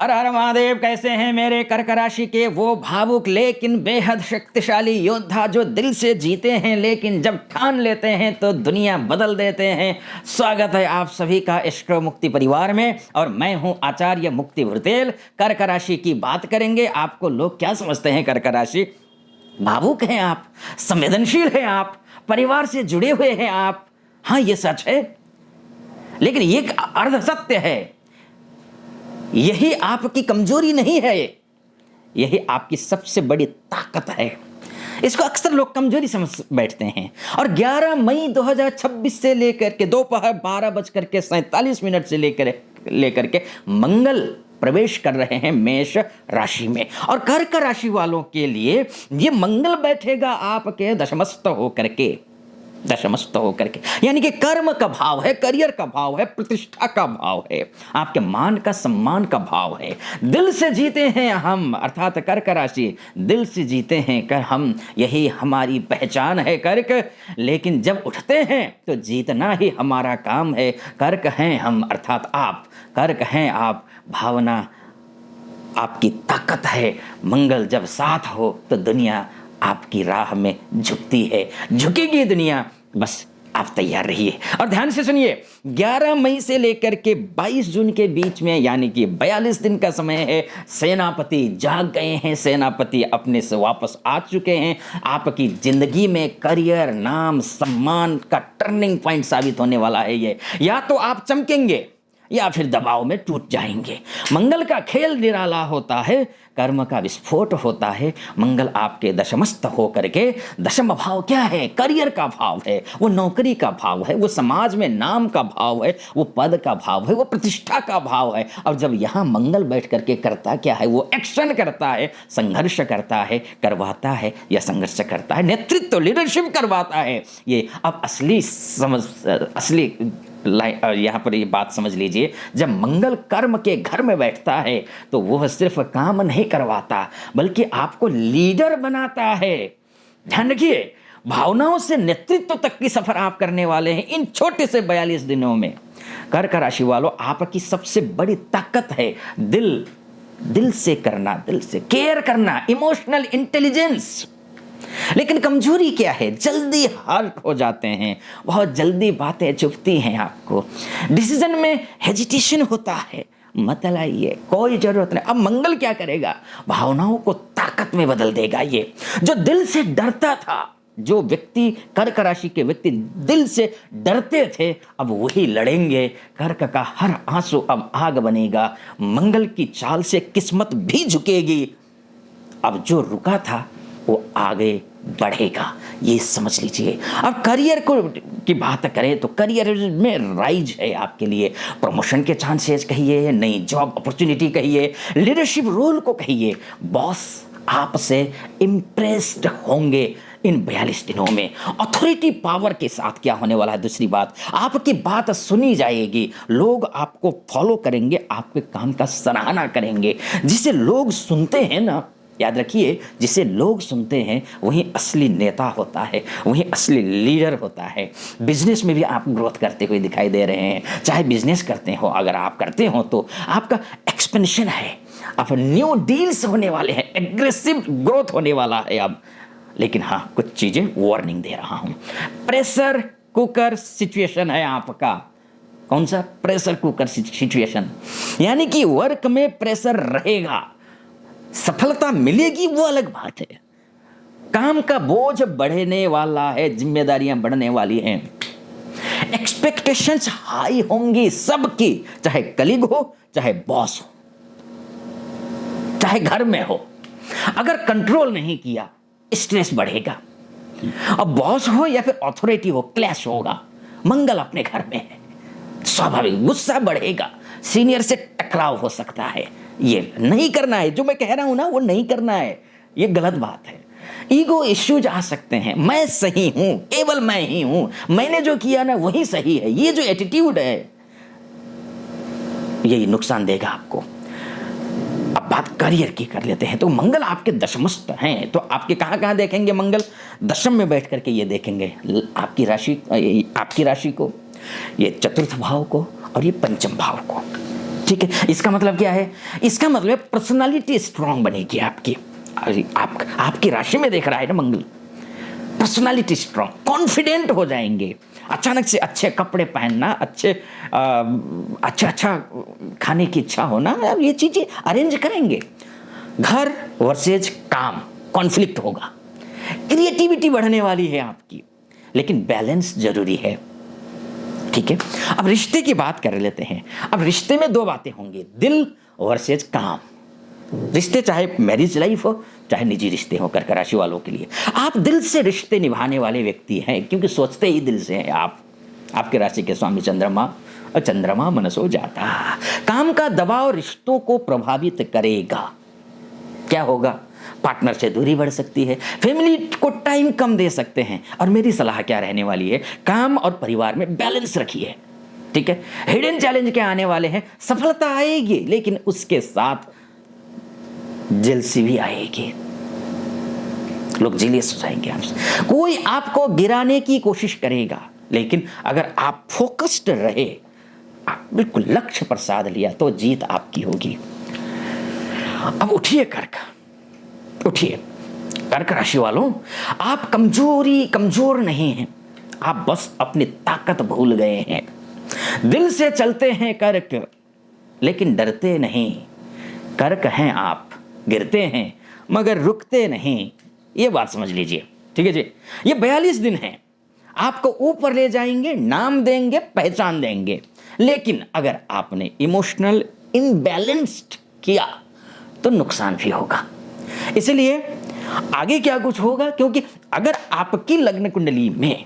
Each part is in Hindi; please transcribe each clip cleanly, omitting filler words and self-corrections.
हर हर महादेव। कैसे हैं मेरे कर्क राशि के वो भावुक लेकिन बेहद शक्तिशाली योद्धा जो दिल से जीते हैं लेकिन जब ठान लेते हैं तो दुनिया बदल देते हैं। स्वागत है आप सभी का इश्क मुक्ति परिवार में और मैं हूं आचार्य मुक्ति भुरतेल। कर्क राशि की बात करेंगे। आपको लोग क्या समझते हैं? कर्क राशि भावुक हैं आप, संवेदनशील हैं आप, परिवार से जुड़े हुए हैं आप। हाँ, ये सच है, लेकिन ये अर्ध सत्य है। यही आपकी कमजोरी नहीं है, यही आपकी सबसे बड़ी ताकत है। इसको अक्सर लोग कमजोरी समझ बैठते हैं। और 11 मई 2026 से लेकर के दोपहर 12:47 से लेकर के मंगल प्रवेश कर रहे हैं मेष राशि में। और कर्क राशि वालों के लिए ये मंगल बैठेगा आपके दशमस्थ होकर के, यानी कि कर्म का भाव है, करियर का भाव है, प्रतिष्ठा का भाव है, आपके मान का सम्मान का भाव है। दिल से जीते हैं हम, अर्थात कर्क राशि दिल से जीते हैं कर हम, यही हमारी पहचान है कर्क। लेकिन जब उठते हैं तो जीतना ही हमारा काम है। कर्क हैं हम, अर्थात आप कर्क हैं आप, भावना आपकी ताकत है। मंगल जब साथ हो तो दुनिया आपकी राह में झुकती है, झुकेगी दुनिया, बस आप तैयार रहिए। और ध्यान से सुनिए, 11 मई से लेकर के 22 जून के बीच में, यानी कि 42 दिन का समय है। सेनापति जाग गए हैं, सेनापति अपने से वापस आ चुके हैं। आपकी जिंदगी में करियर, नाम, सम्मान का टर्निंग पॉइंट साबित होने वाला है ये। या तो आप चमकेंगे या फिर दबाव में टूट जाएंगे। मंगल का खेल निराला होता है, कर्म का विस्फोट होता है। मंगल आपके दशमस्थ होकर के, दशम भाव क्या है? करियर का भाव है, वो नौकरी का भाव है, वो समाज में नाम का भाव है, वो पद का भाव है, वो प्रतिष्ठा का भाव है। और जब यहाँ मंगल बैठ करके करता क्या है? वो एक्शन करता है, संघर्ष करता है, करवाता है या संघर्ष करता है, नेतृत्व, लीडरशिप करवाता है। ये अब असली यहाँ पर ये बात समझ लीजिए, जब मंगल कर्म के घर में बैठता है तो वह सिर्फ काम नहीं करवाता बल्कि आपको लीडर बनाता है। ध्यान रखिए, भावनाओं से नेतृत्व तक की सफर आप करने वाले हैं इन छोटे से 42 दिनों में। कर्क राशि वालों, आपकी सबसे बड़ी ताकत है दिल से करना, दिल से केयर करना, इमोशनल इंटेलिजेंस। लेकिन कमजोरी क्या है? जल्दी हर्ट हो जाते हैं, बहुत जल्दी बातें चुभती हैं आपको, डिसीजन में हेजिटेशन होता है। मत लाइए, कोई जरूरत नहीं। अब मंगल क्या करेगा? भावनाओं को ताकत में बदल देगा। ये जो दिल से डरता था, जो व्यक्ति, कर्क राशि के व्यक्ति दिल से डरते थे, अब वही लड़ेंगे। कर्क का हर आंसू अब आग बनेगा। मंगल की चाल से किस्मत भी झुकेगी। अब जो रुका था वो आगे बढ़ेगा, ये समझ लीजिए। अब करियर की बात करें तो करियर में राइज है आपके लिए। प्रमोशन के चांसेस कहिए, नई जॉब अपॉर्चुनिटी कहिए, लीडरशिप रोल को कहिए, बॉस आपसे इम्प्रेस्ड होंगे इन 42 दिनों में। अथॉरिटी पावर के साथ क्या होने वाला है? दूसरी बात, आपकी बात सुनी जाएगी, लोग आपको फॉलो करेंगे, आपके काम का सराहना करेंगे। जिसे लोग सुनते हैं ना, याद रखिए, जिसे लोग सुनते हैं वही असली नेता होता है, वही असली लीडर होता है। बिजनेस में भी आप ग्रोथ करते हुए दिखाई दे रहे हैं। चाहे बिजनेस करते हो, अगर आप करते हो तो आपका एक्सपेंशन है, अब न्यू डील्स होने वाले हैं, एग्रेसिव ग्रोथ होने वाला है अब। लेकिन हाँ, कुछ चीजें वार्निंग दे रहा हूं। प्रेशर कुकर सिचुएशन है आपका। कौन सा? प्रेशर कुकर सिचुएशन, यानी कि वर्क में प्रेशर रहेगा, सफलता मिलेगी वो अलग बात है। काम का बोझ बढ़ने वाला है, जिम्मेदारियां बढ़ने वाली हैं, एक्सपेक्टेशंस हाई होंगी सबकी, चाहे कलीग हो, चाहे बॉस हो, चाहे घर में हो। अगर कंट्रोल नहीं किया, स्ट्रेस बढ़ेगा। अब बॉस हो या फिर अथॉरिटी हो, क्लैश होगा। मंगल अपने घर में है, स्वाभाविक गुस्सा बढ़ेगा, सीनियर से टकराव हो सकता है। ये नहीं करना है, जो मैं कह रहा हूं ना, वो नहीं करना है, ये गलत बात है। ईगो इश्यूज आ सकते हैं, मैं सही हूं, केवल मैं ही हूं, मैंने जो किया ना वही सही है, ये जो एटीट्यूड है यही नुकसान देगा आपको। अब बात करियर की कर लेते हैं। तो मंगल आपके दशमस्थ हैं, तो आपके कहां देखेंगे मंगल? दशम में बैठ करके ये देखेंगे आपकी राशि को, ये चतुर्थ भाव को और ये पंचम भाव को। ठीक है, इसका मतलब क्या है? इसका मतलब पर्सनालिटी स्ट्रांग बनेगी आपकी। आपकी राशि में देख रहा है ना मंगल, पर्सनालिटी स्ट्रांग, कॉन्फिडेंट हो जाएंगे। अचानक से अच्छे कपड़े पहनना, अच्छा खाने की इच्छा होना, ये चीजें अरेंज करेंगे। घर वर्सेज काम, कॉन्फ्लिक्ट होगा, क्रिएटिविटी बढ़ने वाली है आपकी, लेकिन बैलेंस जरूरी है। ठीक है, अब रिश्ते की बात कर लेते हैं। अब रिश्ते में दो बातें होंगी, दिल वर्सेज काम। रिश्ते चाहे मैरिज लाइफ हो चाहे निजी रिश्ते हो, कर्क राशि वालों के लिए आप दिल से रिश्ते निभाने वाले व्यक्ति हैं, क्योंकि सोचते ही दिल से हैं आप। आपके राशि के स्वामी चंद्रमा, और चंद्रमा मनसो जाता। काम का दबाव रिश्तों को प्रभावित करेगा। क्या होगा? पार्टनर से दूरी बढ़ सकती है, फैमिली को टाइम कम दे सकते हैं। और मेरी सलाह क्या रहने वाली है? काम और परिवार में बैलेंस रखिए। ठीक है, हिडन चैलेंज क्या आने वाले हैं? सफलता आएगी, लेकिन उसके साथ जेलसी भी आएगी। लोग जेलियस हो जाएंगे आपसे, कोई आपको गिराने की कोशिश करेगा, लेकिन अगर आप फोकस्ड रहे, आप बिल्कुल लक्ष्य पर साध लिया, तो जीत आपकी होगी। अब उठिए कर्क, उठिए कर्क राशि वालों, आप कमजोर नहीं हैं, आप बस अपनी ताकत भूल गए हैं। दिल से चलते हैं कर्क, लेकिन डरते नहीं। कर्क हैं आप, गिरते हैं मगर रुकते नहीं, ये बात समझ लीजिए। ठीक है जी, ये 42 दिन हैं, आपको ऊपर ले जाएंगे, नाम देंगे, पहचान देंगे। लेकिन अगर आपने इमोशनल इनबैलेंस्ड किया तो नुकसान भी होगा। इसलिए आगे क्या कुछ होगा, क्योंकि अगर आपकी लग्न कुंडली में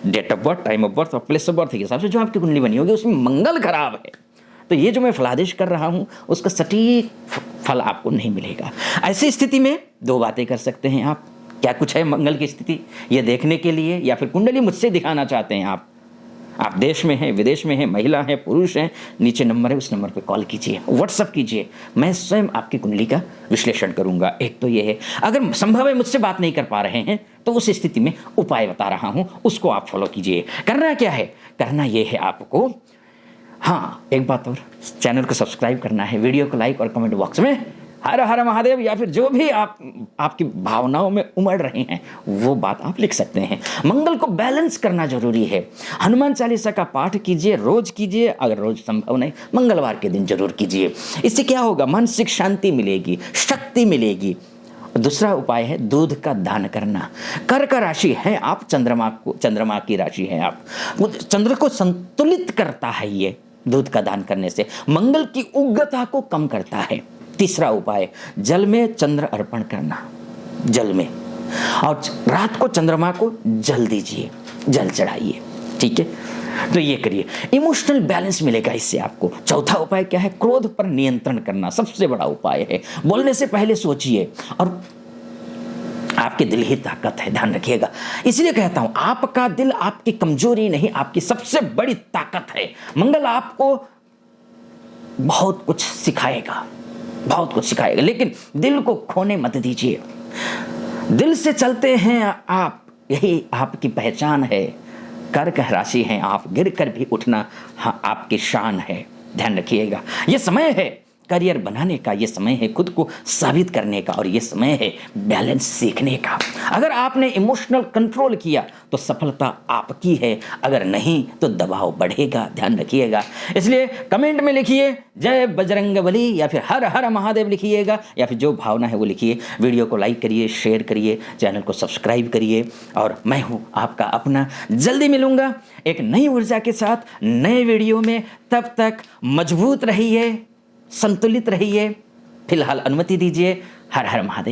date of birth, time of birth और प्लेस ऑफ बर्थ के हिसाब से जो आपकी कुंडली बनी होगी उसमें मंगल खराब है, तो ये जो मैं फलादेश कर रहा हूं उसका सटीक फल आपको नहीं मिलेगा। ऐसी स्थिति में दो बातें कर सकते हैं आप। क्या कुछ है मंगल की स्थिति ये देखने के लिए, या फिर कुंडली मुझसे दिखाना चाहते हैं आप देश में हैं, विदेश में हैं, महिला हैं, पुरुष हैं, नीचे नंबर है, उस नंबर पे कॉल कीजिए, व्हाट्सअप कीजिए, मैं स्वयं आपकी कुंडली का विश्लेषण करूंगा। एक तो ये है, अगर संभव है मुझसे बात नहीं कर पा रहे हैं तो उस स्थिति में उपाय बता रहा हूं, उसको आप फॉलो कीजिए। करना क्या है? करना ये है आपको, हाँ एक बात और, चैनल को सब्सक्राइब करना है, वीडियो को लाइक और कमेंट बॉक्स में हर हर महादेव या फिर जो भी आपकी भावनाओं में उमड़ रहे हैं वो बात आप लिख सकते हैं। मंगल को बैलेंस करना जरूरी है। हनुमान चालीसा का पाठ कीजिए, रोज कीजिए, अगर रोज संभव नहीं मंगलवार के दिन जरूर कीजिए। इससे क्या होगा? मानसिक शांति मिलेगी, शक्ति मिलेगी। दूसरा उपाय है दूध का दान करना। कर्क राशि है आप, चंद्रमा की राशि है आप, चंद्र को संतुलित करता है ये दूध का दान करने से, मंगल की उग्रता को कम करता है। तीसरा उपाय, जल में चंद्र अर्पण करना, जल में, और रात को चंद्रमा को जल दीजिए, जल चढ़ाइए। ठीक है, तो ये करिए, इमोशनल बैलेंस मिलेगा इससे आपको। चौथा उपाय क्या है? क्रोध पर नियंत्रण करना सबसे बड़ा उपाय है। बोलने से पहले सोचिए, और आपके दिल ही ताकत है, ध्यान रखिएगा। इसलिए कहता हूं आपका दिल आपकी कमजोरी नहीं, आपकी सबसे बड़ी ताकत है। मंगल आपको बहुत कुछ सिखाएगा, बहुत कुछ सिखाएगा, लेकिन दिल को खोने मत दीजिए। दिल से चलते हैं आप, यही आपकी पहचान है। कर्क राशि हैं आप, गिर कर भी उठना हाँ आपकी शान है, ध्यान रखिएगा। ये समय है करियर बनाने का, ये समय है खुद को साबित करने का, और ये समय है बैलेंस सीखने का। अगर आपने इमोशनल कंट्रोल किया तो सफलता आपकी है, अगर नहीं तो दबाव बढ़ेगा, ध्यान रखिएगा। इसलिए कमेंट में लिखिए जय बजरंगबली या फिर हर हर महादेव लिखिएगा, या फिर जो भावना है वो लिखिए। वीडियो को लाइक करिए, शेयर करिए, चैनल को सब्सक्राइब करिए, और मैं हूँ आपका अपना, जल्दी मिलूंगा एक नई ऊर्जा के साथ नए वीडियो में। तब तक मजबूत रहिए, संतुलित रहिए। फिलहाल अनुमति दीजिए। हर हर महादेव।